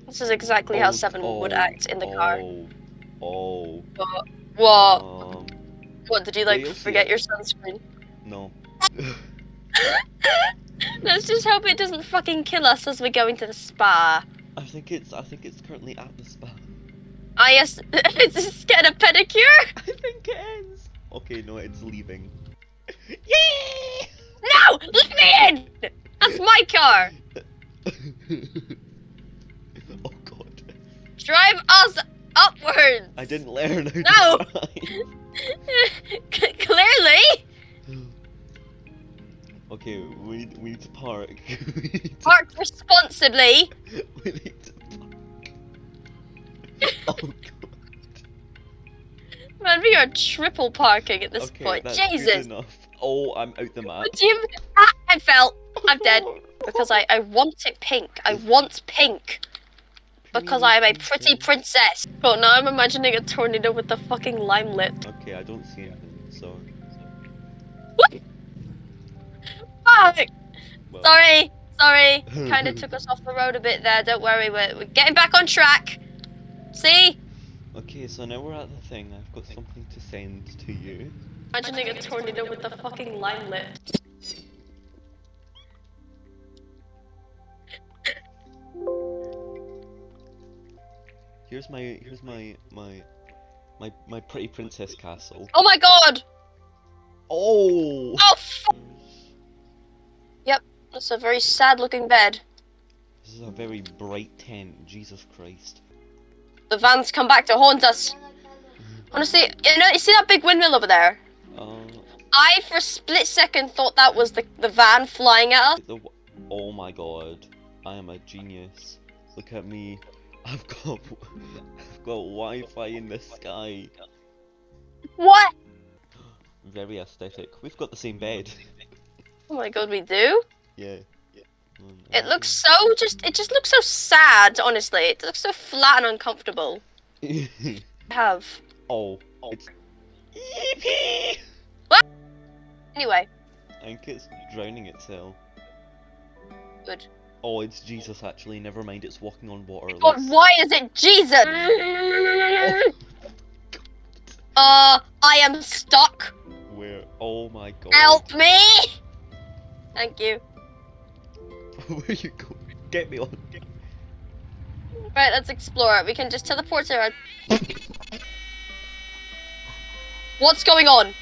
This is exactly how Seven would act in the car. Oh. What? What, did you like you'll see forget it. your sunscreen? No. Let's just hope it doesn't fucking kill us as we go into the spa. I think it's currently at the spa. Ah yes, it's just getting a pedicure? I think it is. Okay, no, it's leaving. Yeah! No! Let me in! That's my car! Oh god. Drive us upwards! I didn't learn how to No! drive. Clearly! Okay, we need to park. Park responsibly! We need to park. Oh god. Man, we are triple parking at this Okay, point. that's Jesus! good enough. Oh, I'm out the map. What do you... Ah, I fell! I'm dead. Because I want it pink. I want pink. Because I am a pretty princess. But now I'm imagining a tornado with the fucking lime lip. Okay, I don't see anything, so... What? Fuck! Well. Sorry. Kinda took us off the road a bit there. Don't worry, we're getting back on track. See? Okay, so now we're at the thing. I've got something to send to you. Imagining a tornado with the fucking lime lip. Here's my pretty princess castle. Oh my god! Oh! Oh f- Yep, that's a very sad looking bed. This is a very bright tent, Jesus Christ. The van's come back to haunt us. Honestly, you see that big windmill over there? I, for a split second, thought that was the van flying at us. Oh my god, I am a genius. Look at me. I've got Wi-Fi in the sky. What? Very aesthetic. We've got the same bed. Oh my god, we do? Yeah. It looks so it just looks so sad, honestly. It looks so flat and uncomfortable. Have. Oh. It's... Yippee! Anyway. I think it's drowning itself. Good. Oh, it's Jesus actually. Never mind, it's walking on water. God, why is it Jesus? I am stuck. Where? Oh my god. Help me! Thank you. Where you go? Get me on. Right, let's explore it. We can just teleport to our... What's going on?